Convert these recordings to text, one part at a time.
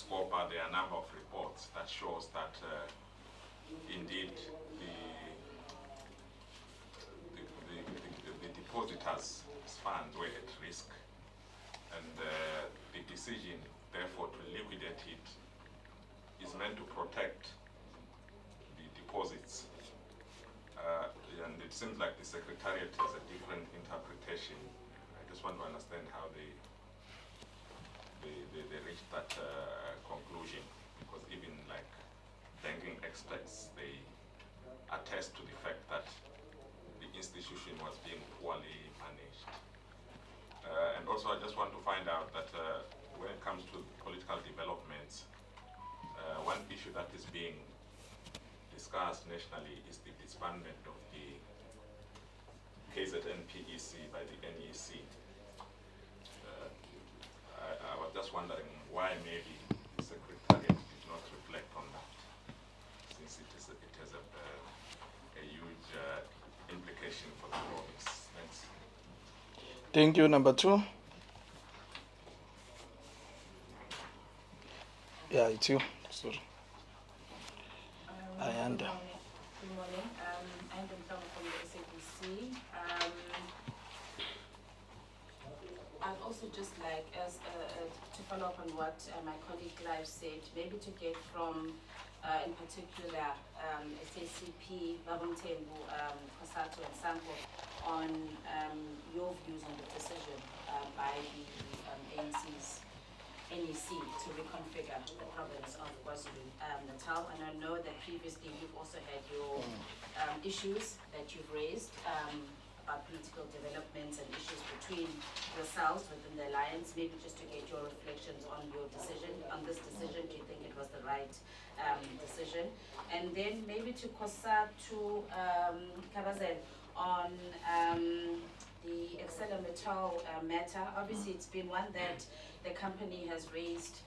scope, there are a number of reports that shows that indeed the depositors' funds were at risk, and the decision, therefore, to liquidate it is meant to protect the deposits. And it seems like the Secretariat has a different interpretation. I just want to understand how they reached that conclusion, because even like banking experts, they attest to the fact that the institution was being poorly managed. And also I just want to find out that when it comes to political developments, one issue that is being discussed nationally is the disbandment of the KZN-PEC by the NEC. I was just wondering why maybe the Secretariat did not reflect on that, since it has a huge implication for the province. Thanks. Thank you. Number 2. Yeah, it's you. Sorry. I am. Good morning. I'm from the SACP. I'd also just like to follow up on what my colleague Clive said, maybe to get from, in particular, SACP, Babamtembu, COSATU and SANCO on your views on the decision by the ANC's NEC to reconfigure the province of KwaZulu-Natal. And I know that previously you've also had your issues that you've raised about political developments and issues between yourselves within the alliance. Maybe just to get your reflections on your decision, on this decision. Do you think it was the right decision? And then maybe to COSATU, Kabazel, on the ArcelorMittal matter. Obviously, it's been one that the company has raised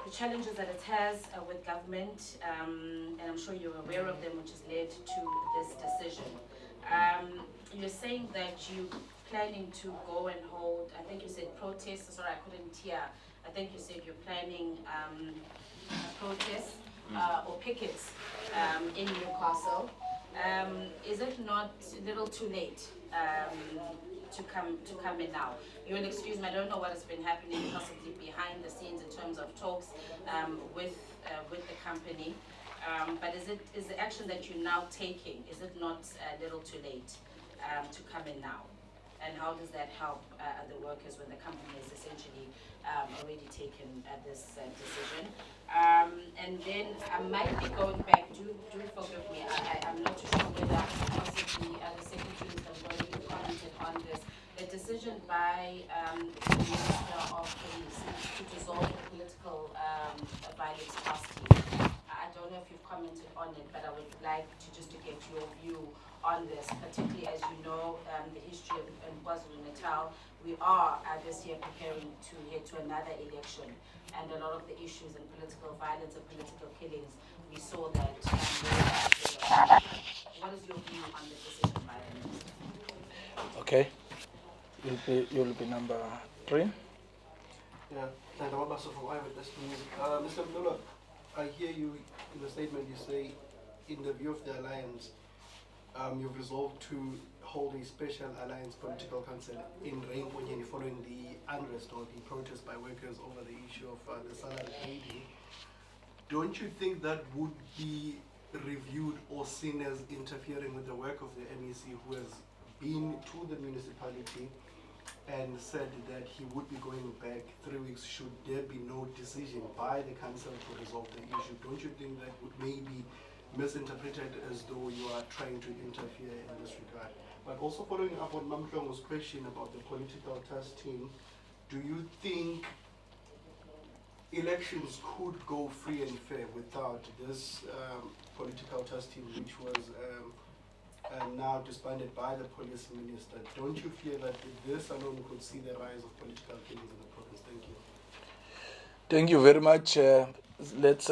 the challenges that it has with government, and I'm sure you're aware of them, which has led to this decision. You're saying that you're planning to go and hold, I think you said protests, sorry, I couldn't hear. I think you said you're planning protests or pickets in Newcastle. Is it not a little too late to come in now? You'll excuse me, I don't know what has been happening possibly behind the scenes in terms of talks with the company. But is the action that you're now taking, is it not a little too late to come in now? And how does that help the workers when the company has essentially already taken this decision? And then I might be going back, do forgive me, I'm not too sure whether possibly the Secretary has already commented on this. The decision by the Minister of Police to dissolve the political violence task team. I don't know if you've commented on it, but I would like to get your view on this, particularly as you know the history in KwaZulu-Natal. We are this year preparing to head to another election, and a lot of the issues in political violence and political killings, we saw that. What is your view on the decision by the Minister? Okay. You'll be number 3. Yeah, thank you, Master from Eyewitness News. Mr. Mdula, I hear you in the statement you say, in the view of the Alliance, you've resolved to hold a special Alliance Political Council in Rainbonyeni following the unrest or the protest by workers over the issue of the salary grading. Don't you think that would be reviewed or seen as interfering with the work of the NEC, who has been to the municipality and said that he would be going back 3 weeks should there be no decision by the council to resolve the issue? Don't you think that would maybe misinterpreted as though you are trying to interfere in this regard? But also following up on Mamhlongo's question about the political task team, do you think elections could go free and fair without this political task team, which was now disbanded by the police minister? Don't you fear that this alone could see the rise of political killings in the province? Thank you. Thank you very much. Let's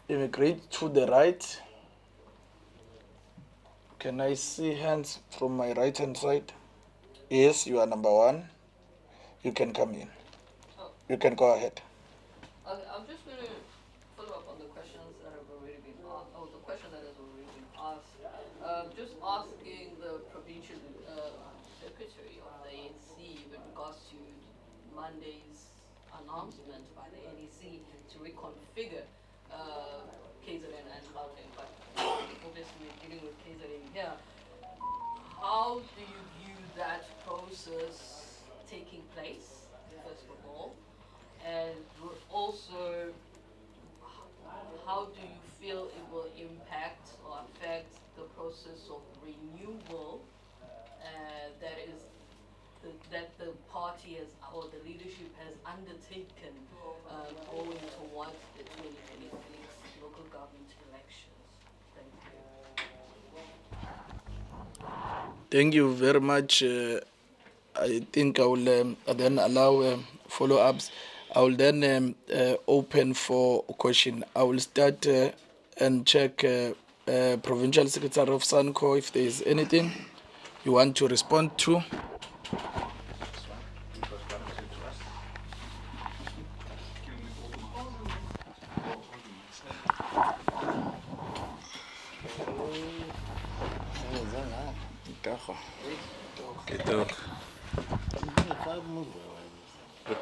immigrate to the right. Can I see hands from my right hand side? Yes, you are number 1. You can come in. You can go ahead. Okay, I'm just going to follow up on the questions that have already been asked, or the question that has already been asked. Just asking the provincial secretary of the ANC with regards to Monday's announcement by the NEC to reconfigure KZN and Gauteng, but obviously we're dealing with KZN here. How do you view that process taking place, first of all? And also, how do you feel it will impact or affect the process of renewal that the party has, or the leadership has undertaken going towards the 2026 local government elections? Thank you. Thank you very much. I think I will then allow follow-ups. I will then open for question. I will start and check Provincial Secretary of SANCO if there is anything you want to respond to.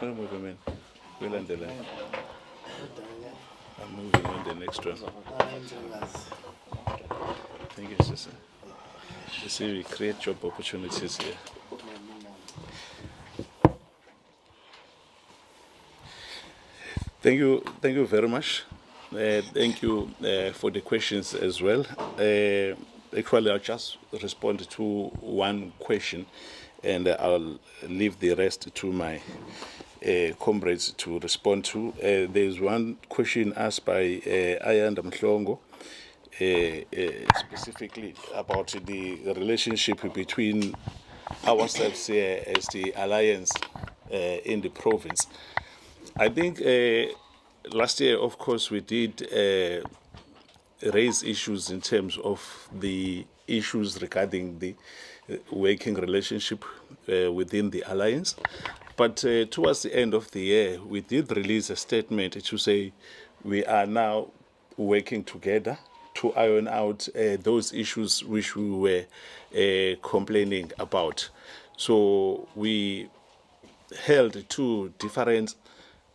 Movement. We'll end the line. I'm moving on the next one. Thank you, sister. You see, we create job opportunities here. Thank you very much. Thank you for the questions as well. Actually, I'll just respond to one question, and I'll leave the rest to my comrades to respond to. There's one question asked by Ayanda Mhlongo, specifically about the relationship between ourselves here as the Alliance in the province. I think last year, of course, we did raise issues in terms of the issues regarding the working relationship within the Alliance. But towards the end of the year, we did release a statement to say we are now working together to iron out those issues which we were complaining about. So we held two different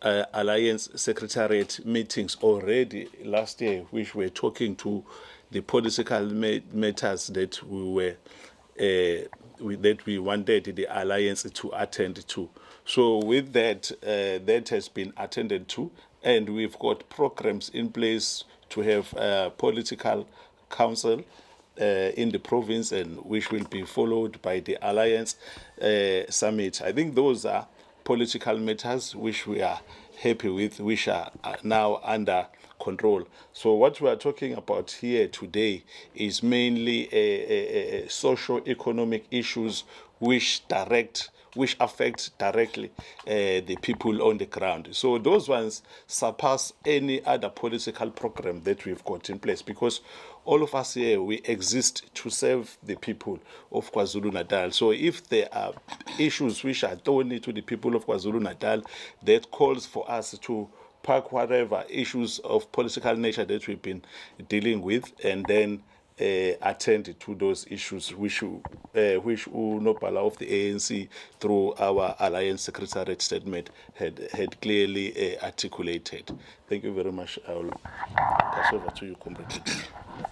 Alliance Secretariat meetings already last year, which were talking to the political matters that we wanted the Alliance to attend to. So with that, that has been attended to, and we've got programs in place to have a political council in the province, and which will be followed by the Alliance Summit. I think those are political matters which we are happy with, which are now under control. So what we are talking about here today is mainly socio-economic issues which affect directly the people on the ground. So those ones surpass any other political program that we've got in place, because all of us here, we exist to serve the people of KwaZulu-Natal. So if there are issues which are thrown into the people of KwaZulu-Natal, that calls for us to park whatever issues of political nature that we've been dealing with, and then attend to those issues which Unopala of the ANC through our Alliance Secretariat statement had clearly articulated. Thank you very much. I will pass over to you, comrade.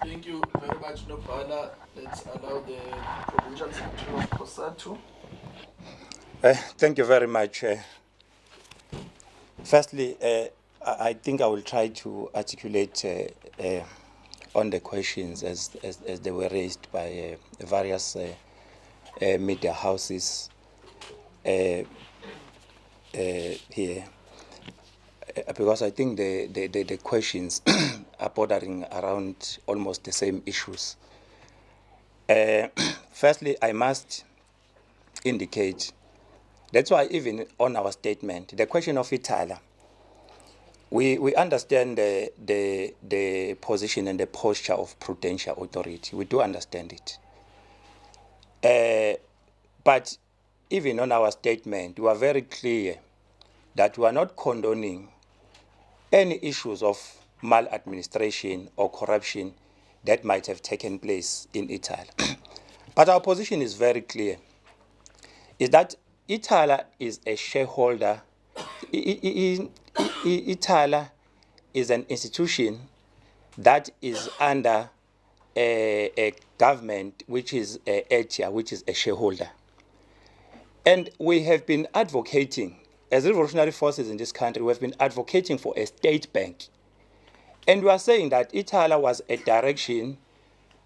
Thank you very much, Nopala. Let's allow the Provincial Secretary of COSATU. Thank you very much. Firstly, I think I will try to articulate on the questions as they were raised by various media houses here, because I think the questions are bordering around almost the same issues. Firstly, I must indicate, that's why even on our statement, the question of Itala, we understand the position and the posture of Prudential Authority. We do understand it. But even on our statement, we are very clear that we are not condoning any issues of maladministration or corruption that might have taken place in Italy. But our position is very clear, is that Italy is a shareholder. Italy is an institution that is under a government which is ETIA, which is a shareholder. And we have been advocating, as revolutionary forces in this country, we have been advocating for a state bank. And we are saying that Italy was a direction,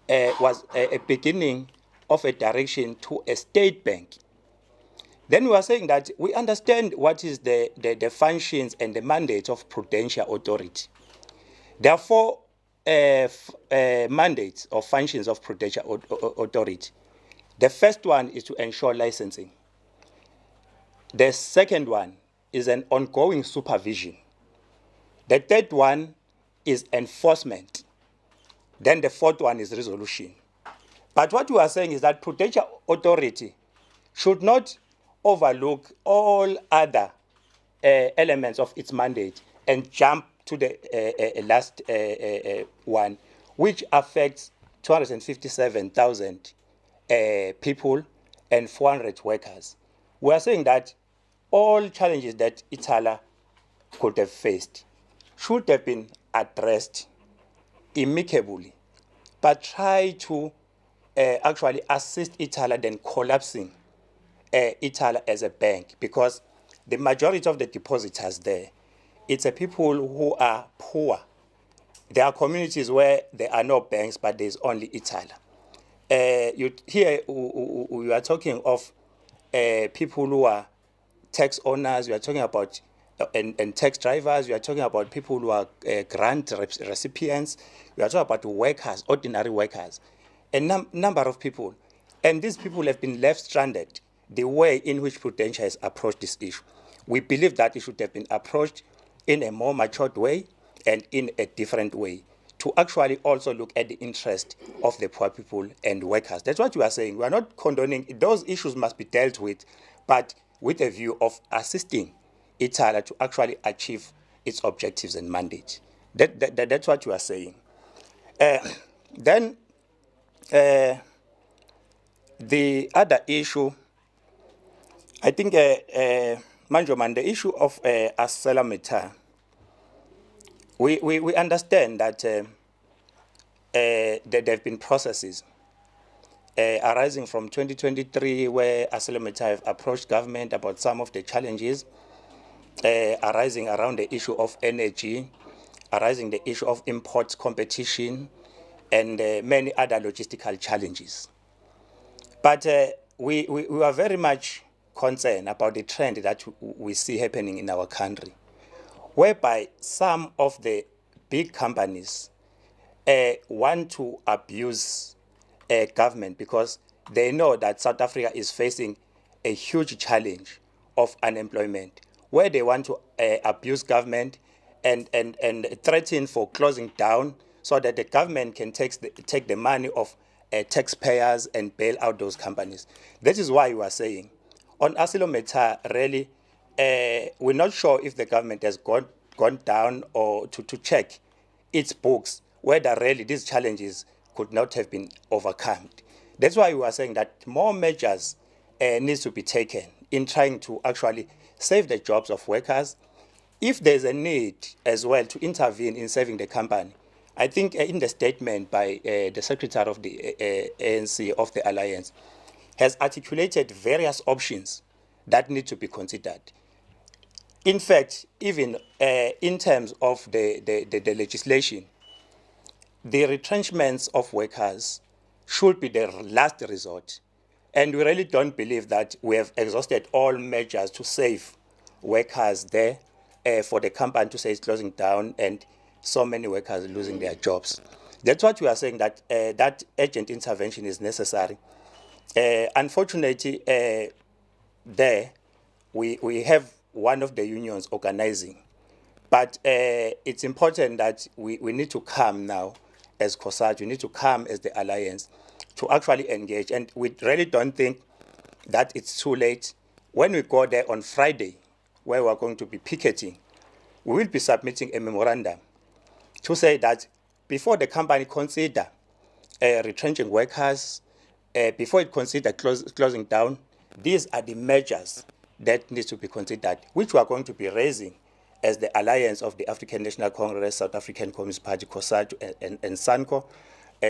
was a beginning of a direction to a state bank. Then we are saying that we understand what is the functions and the mandate of prudential authority. There are four mandates or functions of prudential authority. The first one is to ensure licensing. The second one is an ongoing supervision. The third one is enforcement. Then the fourth one is resolution. But what we are saying is that prudential authority should not overlook all other elements of its mandate and jump to the last one, which affects 257,000 people and 400 workers. We are saying that all challenges that Italy could have faced should have been addressed amicably, but try to actually assist Italy than collapsing Italy as a bank, because the majority of the depositors there, it's a people who are poor. There are communities where there are no banks, but there's only Italy. Here we are talking of people who are tax owners, we are talking about and tax drivers, we are talking about people who are grant recipients, we are talking about workers, ordinary workers, a number of people. And these people have been left stranded the way in which Prudential has approached this issue. We believe that it should have been approached in a more matured way and in a different way to actually also look at the interest of the poor people and workers. That's what we are saying. We are not condoning, those issues must be dealt with, but with a view of assisting Italy to actually achieve its objectives and mandate. That's what you are saying. Then the other issue, I think, Manjoman, the issue of ArcelorMittal, we understand that there have been processes arising from 2023 where ArcelorMittal have approached government about some of the challenges arising around the issue of energy, arising the issue of import competition, and many other logistical challenges. But we are very much concerned about the trend that we see happening in our country, whereby some of the big companies want to abuse government because they know that South Africa is facing a huge challenge of unemployment, where they want to abuse government and threaten for closing down so that the government can take the money of taxpayers and bail out those companies. That is why we are saying, on ArcelorMittal, really, we're not sure if the government has gone down or to check its books, whether really these challenges could not have been overcome. That's why we are saying that more measures needs to be taken in trying to actually save the jobs of workers. If there's a need as well to intervene in saving the company, I think in the statement by the Secretary of the ANC of the Alliance has articulated various options that need to be considered. In fact, even in terms of the legislation, the retrenchments of workers should be the last resort. And we really don't believe that we have exhausted all measures to save workers there for the company to say it's closing down and so many workers losing their jobs. That's what we are saying, that that urgent intervention is necessary. Unfortunately, there we have one of the unions organizing, but it's important that we need to come now as COSATU, we need to come as the Alliance to actually engage, and we really don't think that it's too late. When we go there on Friday, where we're going to be picketing, we will be submitting a memorandum to say that before the company consider retrenching workers, before it consider closing down, these are the measures that needs to be considered, which we are going to be raising as the Alliance of the African National Congress, South African Communist Party, COSATU, and SANCO,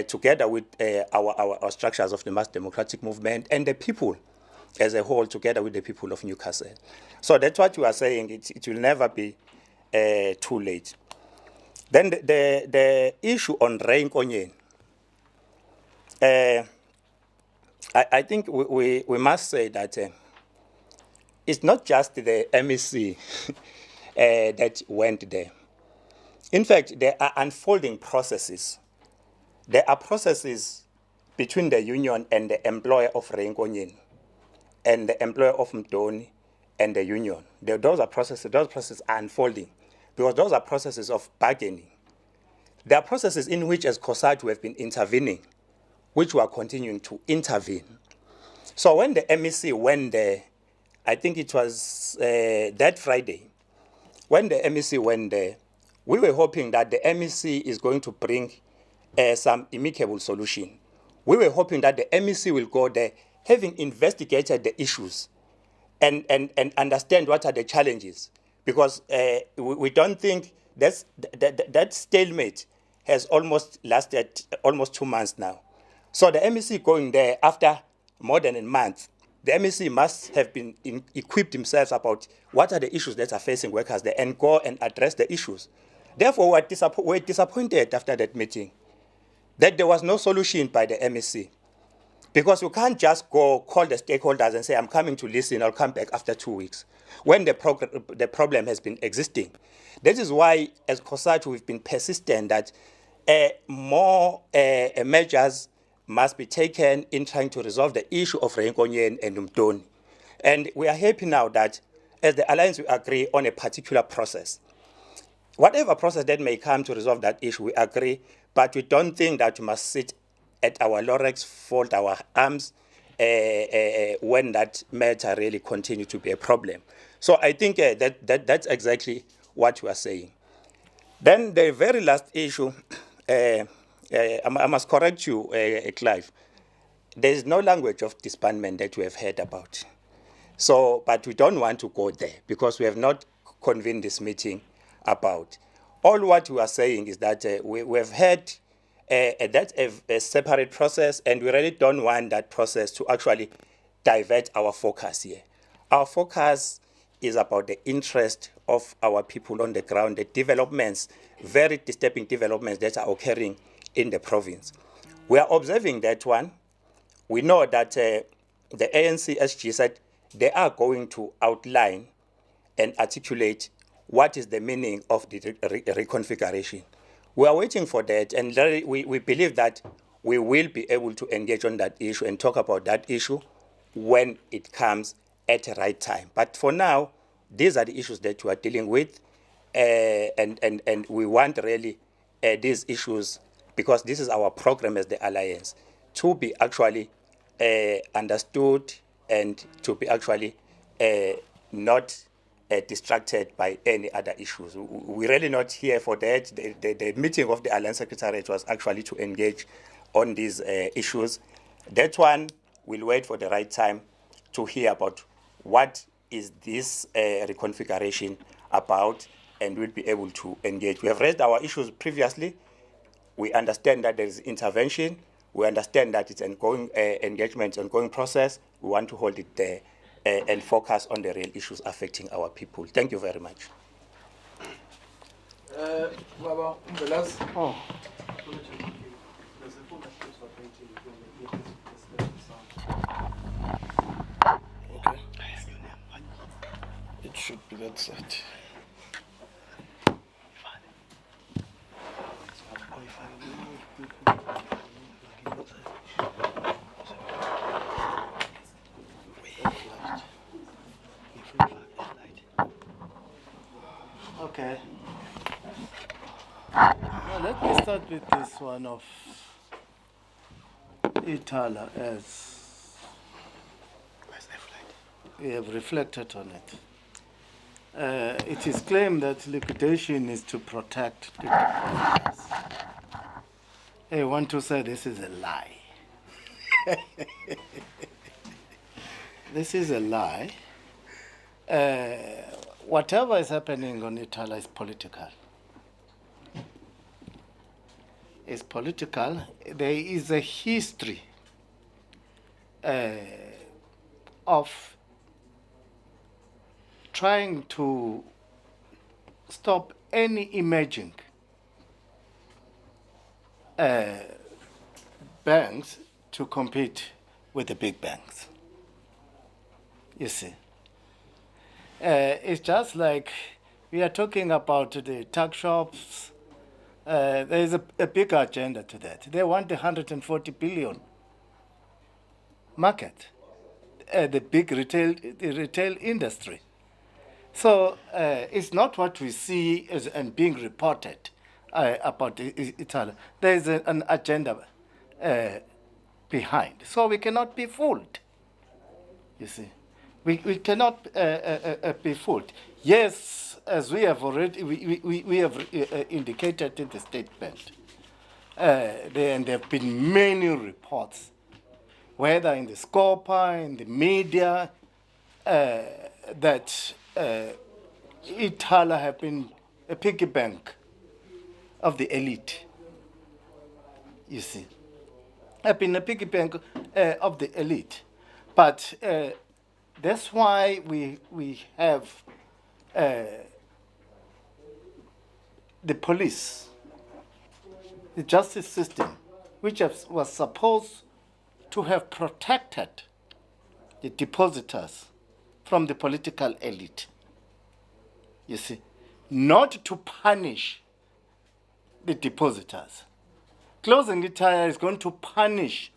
together with our structures of the mass democratic movement and the people as a whole, together with the people of Newcastle. So that's what you are saying. It will never be too late. Then the issue on Rain Konyen, I think we must say that it's not just the MEC that went there. In fact, there are unfolding processes. There are processes between the union and the employer of Rain Konyen and the employer of Mdoni and the union. Those processes are unfolding because those are processes of bargaining. There are processes in which, as COSATU, we have been intervening, which we are continuing to intervene. So when the MEC went there, I think it was that Friday, when the MEC went there, we were hoping that the MEC is going to bring some amicable solution. We were hoping that the MEC will go there, having investigated the issues and understand what are the challenges. Because we don't think that stalemate has almost lasted almost 2 months now. So the MEC going there after more than a month, the MEC must have been equipped themselves about what are the issues that are facing workers there and go and address the issues. Therefore, we're disappointed after that meeting that there was no solution by the MEC. Because you can't just go call the stakeholders and say, I'm coming to listen, I'll come back after 2 weeks, when the problem has been existing. That is why, as COSATU, we've been persistent that more measures must be taken in trying to resolve the issue of Rain Konyen and Mdoni. And we are happy now that, as the Alliance, we agree on a particular process. Whatever process that may come to resolve that issue, we agree, but we don't think that we must sit at our laurels, fold our arms when that matter really continue to be a problem. So I think that's exactly what you are saying. Then the very last issue, I must correct you, Clive. There is no language of disbandment that we have heard about. So, but we don't want to go there because we have not convened this meeting about. All what we are saying is that we have had that's a separate process, and we really don't want that process to actually divert our focus here. Our focus is about the interest of our people on the ground, the developments, very disturbing developments that are occurring in the province. We are observing that one. We know that the ANC SG said they are going to outline and articulate what is the meaning of the reconfiguration. We are waiting for that, and we believe that we will be able to engage on that issue and talk about that issue when it comes at the right time. But for now, these are the issues that we are dealing with, and we want really these issues, because this is our program as the Alliance, to be actually understood and to be actually not distracted by any other issues. We're really not here for that. The meeting of the Alliance Secretariat was actually to engage on these issues. That one, we'll wait for the right time to hear about what is this reconfiguration about, and we'll be able to engage. We have raised our issues previously. We understand that there is intervention. We understand that it's an ongoing engagement, ongoing process. We want to hold it there and focus on the real issues affecting our people. Thank you very much. Baba, the last. Oh. Okay. It should be that side. Okay. Now let me start with this one of Itala, as we have reflected on it. it is claimed that liquidation is to protect the depositors. I want to say this is a lie. This is a lie. Whatever is happening on Italy is political. It's political. There is a history of trying to stop any emerging banks to compete with the big banks. You see. It's just like we are talking about the tuck shops. There is a bigger agenda to that. They want the 140 billion market, the big retail industry. So it's not what we see as and being reported about Italy. There is an agenda behind. So we cannot be fooled. You see, we cannot be fooled. Yes, as we have already we have indicated in the statement, there have been many reports, whether in the Scopa, in the media, that Italy have been a piggy bank of the elite. You see, have been a piggy bank of the elite, but that's why we have the police, the justice system, which was supposed to have protected the depositors from the political elite. You see, not to punish the depositors. Closing the tire is going to punish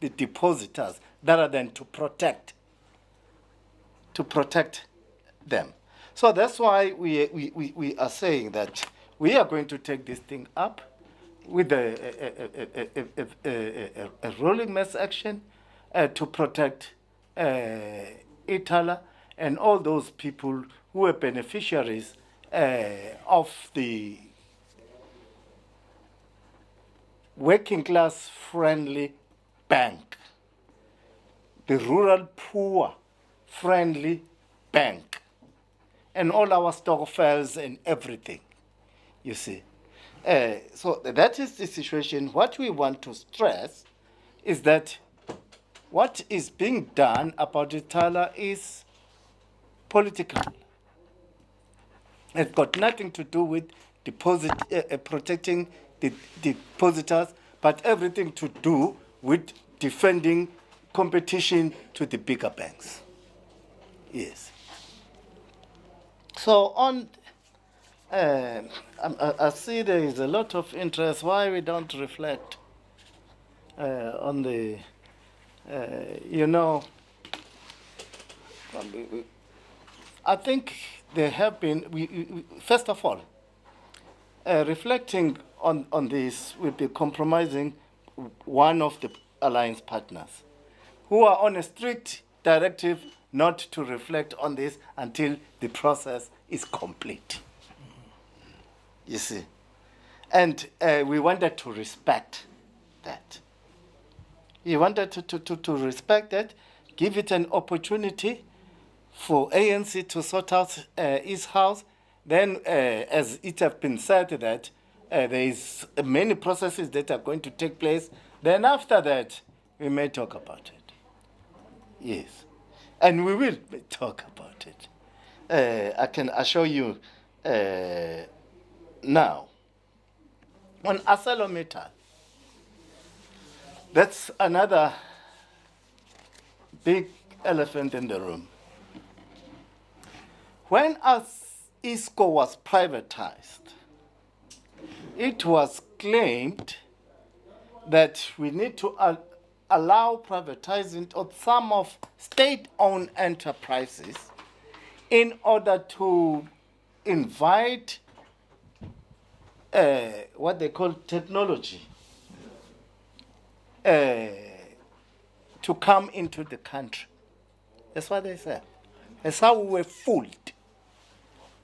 the depositors rather than to protect them. So that's why we are saying that we are going to take this thing up with a rolling mass action to protect Italy and all those people who are beneficiaries of the working class friendly bank, the rural poor friendly bank, and all our stokvels and everything, you see. So that is the situation. What we want to stress is that what is being done about Italy is political. It's got nothing to do with protecting the depositors, but everything to do with defending competition to the bigger banks. Yes. So on, I see there is a lot of interest. Why we don't reflect on the, I think there have been, first of all, reflecting on this will be compromising one of the alliance partners who are on a strict directive not to reflect on this until the process is complete. You see. And we wanted to respect that. We wanted to respect that, give it an opportunity for ANC to sort out its house. Then, as it has been said, that there is many processes that are going to take place. Then after that, we may talk about it. Yes. And we will talk about it. I can assure you now. On ArcelorMittal, that's another big elephant in the room. When ISCO was privatized, it was claimed that we need to allow privatizing of some of state-owned enterprises in order to invite what they call technology to come into the country. That's what they said. That's how we were fooled.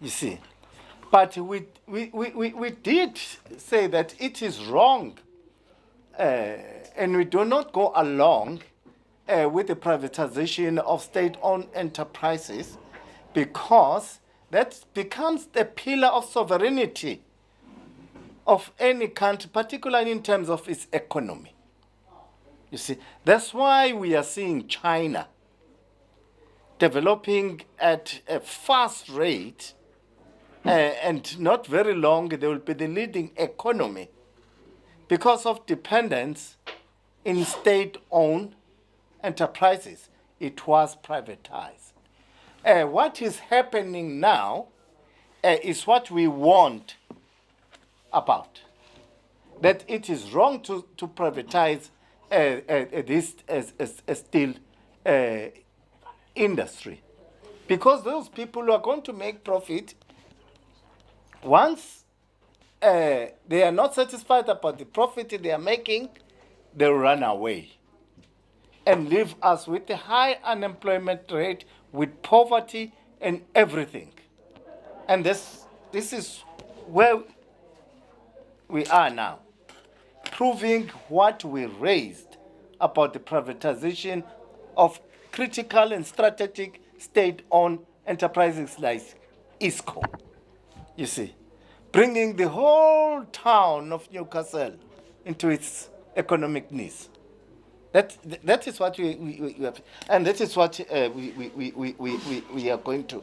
You see. But we did say that it is wrong, and we do not go along with the privatization of state-owned enterprises, because that becomes the pillar of sovereignty of any country, particularly in terms of its economy. You see, that's why we are seeing China developing at a fast rate, and not very long they will be the leading economy because of dependence in state-owned enterprises. It was privatized. What is happening now is what we warned about, that it is wrong to privatize this steel industry, because those people who are going to make profit, once they are not satisfied about the profit they are making, they'll run away and leave us with a high unemployment rate, with poverty and everything. And this is where we are now, proving what we raised about the privatization of critical and strategic state-owned enterprises like ISCO. You see, bringing the whole town of Newcastle into its economic needs. That is what we have, and that is what we are going to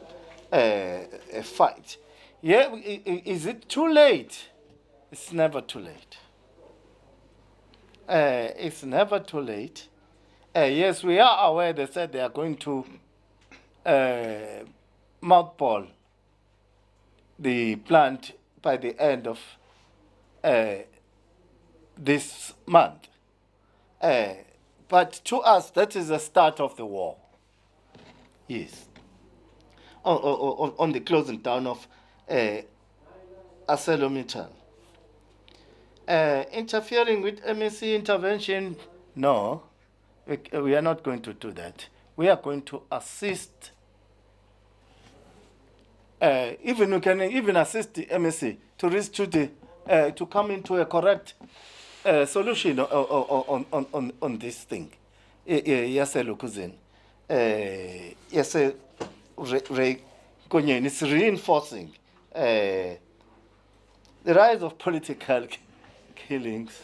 fight. Yeah, is it too late? It's never too late. It's never too late. Yes, we are aware. They said they are going to mothball the plant by the end of this month. But to us, that is the start of the war. Yes. On the closing down of ArcelorMittal. Interfering with MEC intervention, no. We are not going to do that. We are going to assist. We can even assist the MEC to reach to the to come into a correct solution on this thing. Yes, Lukuzin. Yes, it's reinforcing the rise of political killings.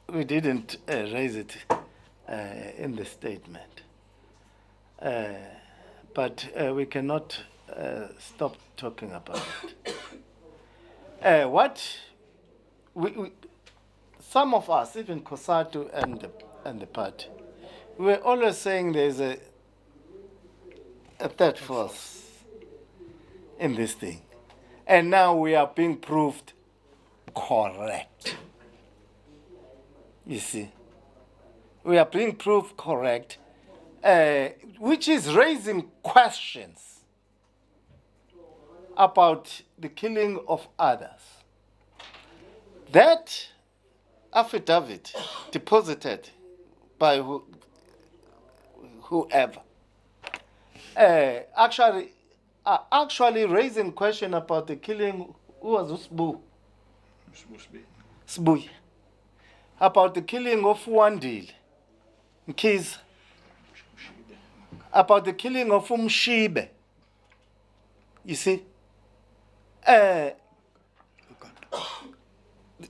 We didn't raise it in the statement, but we cannot stop talking about it. What we some of us, even COSATU and the party, we were always saying there's a third force in this thing, and now we are being proved correct. You see, we are being proved correct, which is raising questions about the killing of others. That affidavit deposited by whoever actually raising question about the killing. Who was Sbu? About the killing of Wandile, Mkhize, about the killing of Mshibe. You see?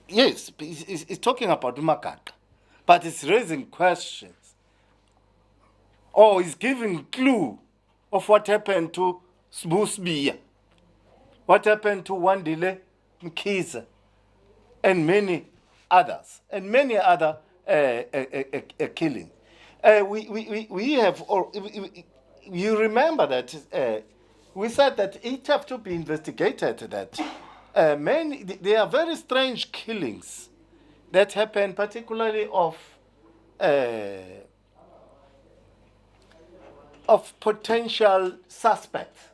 Yes, it's talking about Makaka, but it's raising questions. Or it's giving clue of what happened to Sbu, what happened to Wandile, Mkhize, and many others, and many other killings. We have, you remember that we said that it have to be investigated, that there are very strange killings that happen, particularly of potential suspects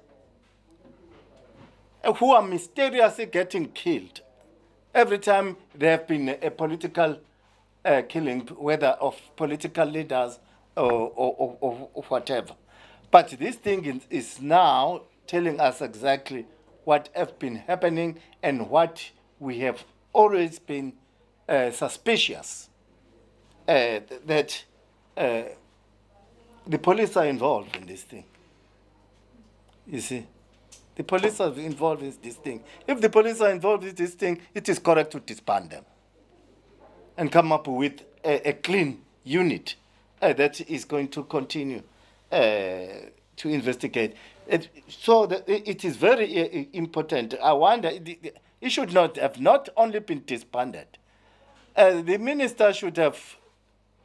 who are mysteriously getting killed every time there have been a political killing, whether of political leaders or whatever. But this thing is now telling us exactly what has been happening and what we have always been suspicious that the police are involved in this thing. You see, the police are involved in this thing. If the police are involved in this thing, it is correct to disband them and come up with a clean unit that is going to continue to investigate. It is very important. I wonder, it should not have not only been disbanded. The minister should have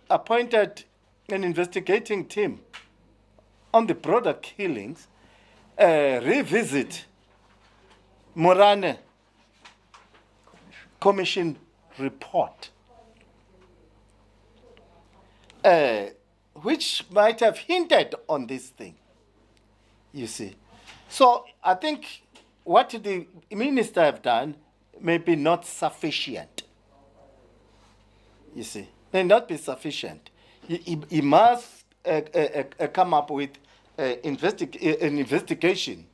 appointed an investigating team on the broader killings, revisit Morane Commission report, which might have hinted on this thing, you see. So I think what the minister have done may be not sufficient, you see, may not be sufficient. He must come up with an investigation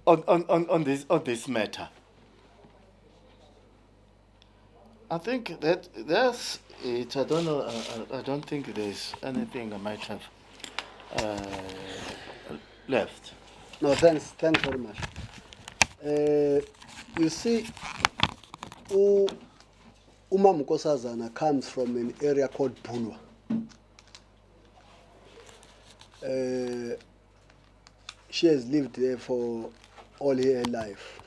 on this matter. I think that that's it. I don't know. I don't think there's anything I might have left. No, thanks very much. You see, Uma Nkosazana comes from an area called Bulwa. She has lived there for all her life.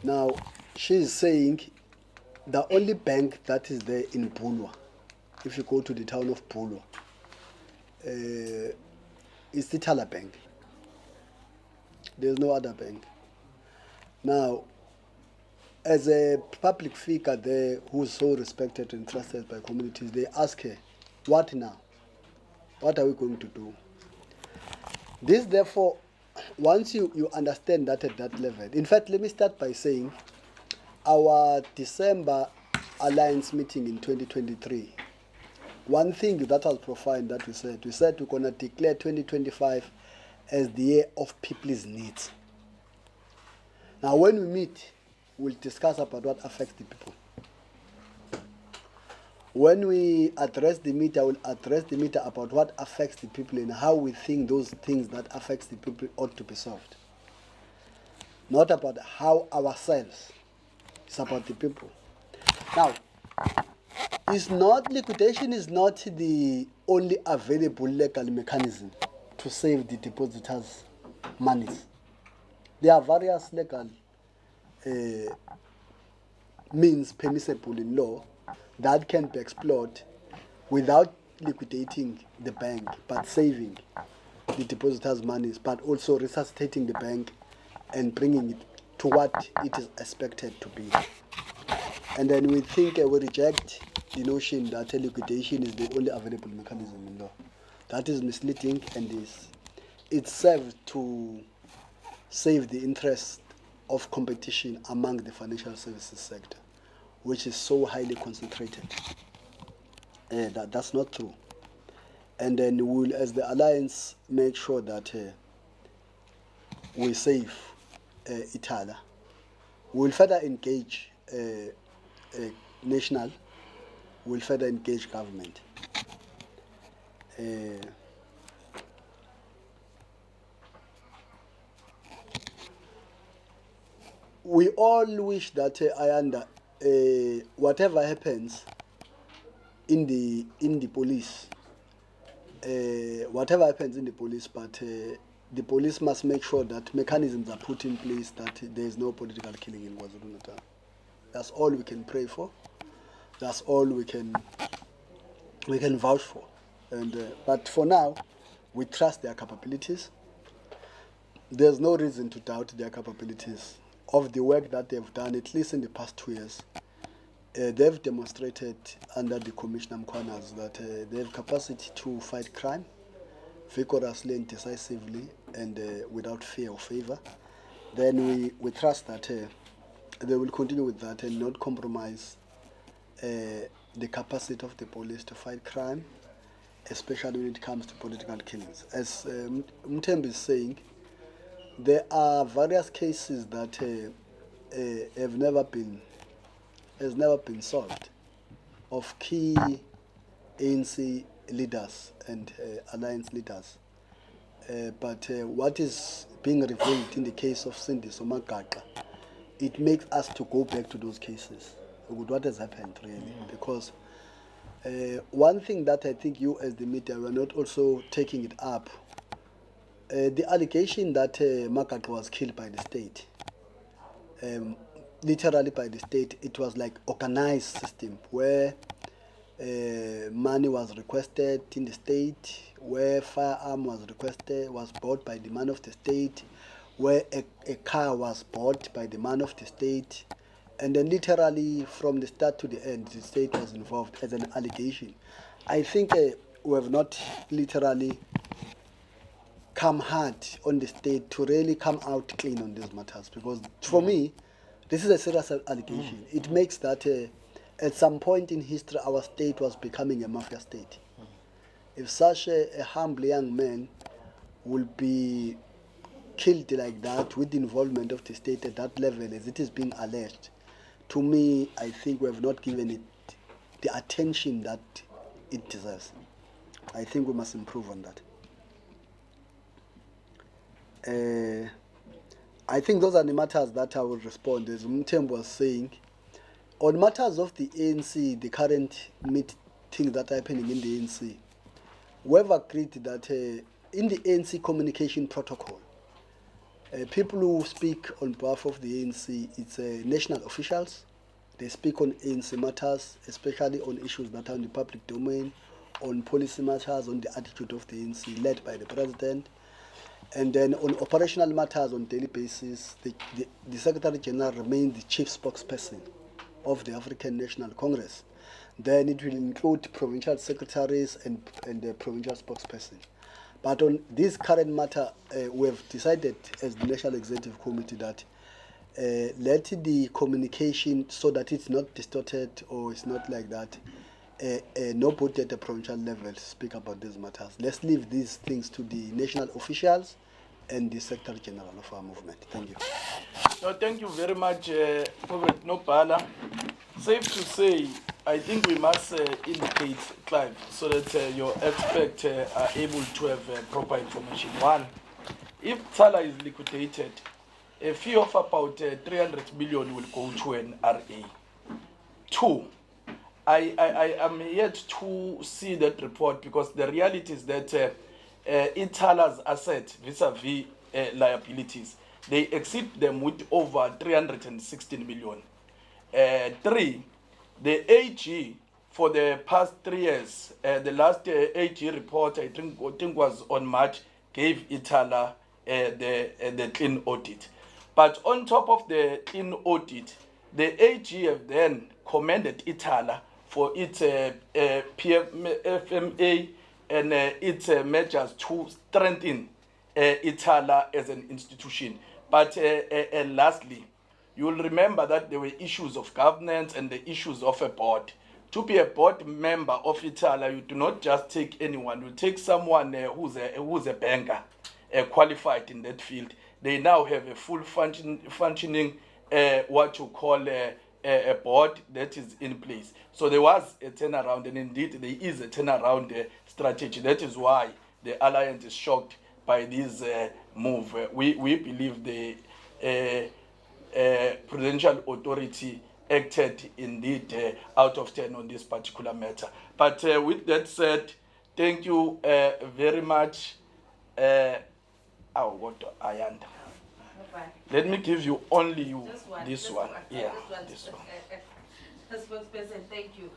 Now, she is saying the only bank that is there in Bulwa, if you go to the town of Bulwa, is the Tala Bank. There's no other bank. Now, as a public figure there who is so respected and trusted by communities, they ask her, what now? What are we going to do? This, therefore, once you understand that at that level, in fact, let me start by saying our December Alliance meeting in 2023, one thing that was profound that we said we're going to declare 2025 as the year of people's needs. Now, when we meet, we'll discuss about what affects the people. When we address the meter, we'll address the meter about what affects the people and how we think those things that affects the people ought to be solved. Not about how ourselves. It's about the people. Now, liquidation is not the only available legal mechanism to save the depositors' monies. There are various legal means permissible in law that can be explored without liquidating the bank, but saving the depositors' monies, but also resuscitating the bank and bringing it to what it is expected to be. And then we think we reject the notion that liquidation is the only available mechanism in law. That is misleading, and it serves to save the interest of competition among the financial services sector, which is so highly concentrated. That's not true. And then we'll, as the Alliance, make sure that we save Italia. We'll further engage national, we'll further engage government. We all wish that whatever happens in the police, but the police must make sure that mechanisms are put in place that there is no political killing in KwaZulu-Natal. That's all we can pray for. That's all we can vouch for. But for now, we trust their capabilities. There's no reason to doubt their capabilities of the work that they've done, at least in the past 2 years. They've demonstrated under the Commissioner Mkwanas that they have capacity to fight crime vigorously and decisively and without fear or favor. Then we trust that they will continue with that and not compromise the capacity of the police to fight crime especially when it comes to political killings. As Mthembu is saying, there are various cases that has never been solved of key ANC leaders and alliance leaders. But what is being revealed in the case of Cindy Somagaqa, it makes us to go back to those cases with what has happened really, because one thing that I think you as the media were not also taking it up, the allegation that Magaqa was killed by the state, literally by the state, it was like organized system where money was requested in the state, where firearm was bought by the man of the state, where a car was bought by the man of the state, and then literally from the start to the end, the state was involved as an allegation. I think we have not literally come hard on the state to really come out clean on these matters, because for me, this is a serious allegation. It makes that at some point in history, our state was becoming a mafia state. If such a humble young man will be killed like that with the involvement of the state at that level as it is being alleged, to me, I think we have not given it the attention that it deserves. I think we must improve on that. I think those are the matters that I will respond. As Mthembu was saying, on matters of the ANC, the current things that are happening in the ANC, we have agreed that in the ANC communication protocol, people who speak on behalf of the ANC, it's national officials. They speak on ANC matters, especially on issues that are in the public domain, on policy matters, on the attitude of the ANC led by the president. And then on operational matters on daily basis, the Secretary General remains the chief spokesperson of the African National Congress. Then it will include provincial secretaries and the provincial spokesperson. But on this current matter, we have decided as the National Executive Committee that let the communication, so that it's not distorted or it's not like that, nobody at the provincial level speak about these matters. Let's leave these things to the national officials and the Secretary General of our movement. Thank you. No, thank you very much, Comrade Nopala. Safe to say, I think we must indicate, Clive, so that your experts are able to have proper information. One, if Tala is liquidated, a fee of about 300 million will go to an RA. Two, I am yet to see that report, because the reality is that Itala's assets vis-a-vis liabilities, they exceed them with over 316 million. Three, the AG for the past 3 years, the last AG report I think was on March, gave Itala the clean audit. But on top of the clean audit, the AG have then commended Itala for its FMA and its measures to strengthen Itala as an institution. But lastly, you will remember that there were issues of governance and the issues of a board. To be a board member of Itala, you do not just take anyone. You take someone who's a banker, qualified in that field. They now have a full functioning, what you call a board that is in place. So there was a turnaround, and indeed there is a turnaround strategy. That is why the Alliance is shocked by this move. We believe the Prudential Authority acted indeed out of 10 on this particular matter. But with that said, thank you very much. I'll go to Ayanda. Let me give you only this one. Yeah, this one. Spokesperson, thank you.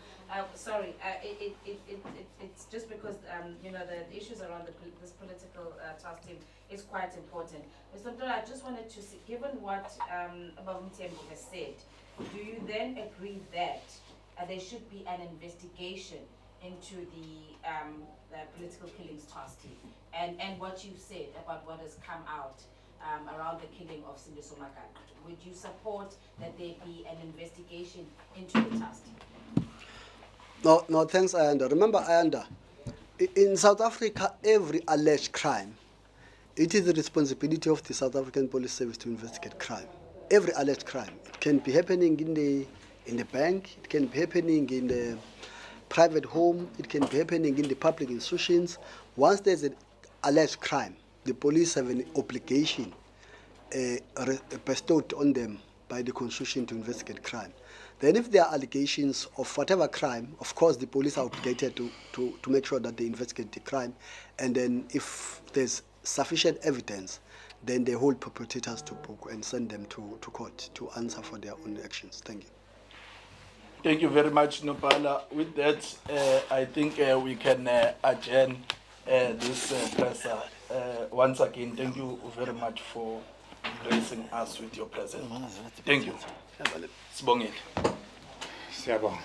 Sorry, it's just because the issues around this political task team is quite important. Mr. Mdola, I just wanted to see, given what Mthembu has said, do you then agree that there should be an investigation into the political killings task team and what you said about what has come out around the killing of Cindy Somagaqa? Would you support that there be an investigation into the task team? No, thanks, Ayanda. Remember, Ayanda, In South Africa, every alleged crime, it is the responsibility of the South African Police Service to investigate crime. Every alleged crime. It can be happening in the bank, it can be happening in the private home, it can be happening in the public institutions. Once there's an alleged crime, the police have an obligation bestowed on them by the Constitution to investigate crime. Then if there are allegations of whatever crime, of course the police are obligated to make sure that they investigate the crime, and then if there's sufficient evidence, then they hold perpetrators to book and send them to court to answer for their own actions. Thank you. Thank you very much, Nopala. With that, I think we can adjourn this presser. Once again, thank you very much for gracing us with your presence. Thank you. Sibongile. Siyabonga.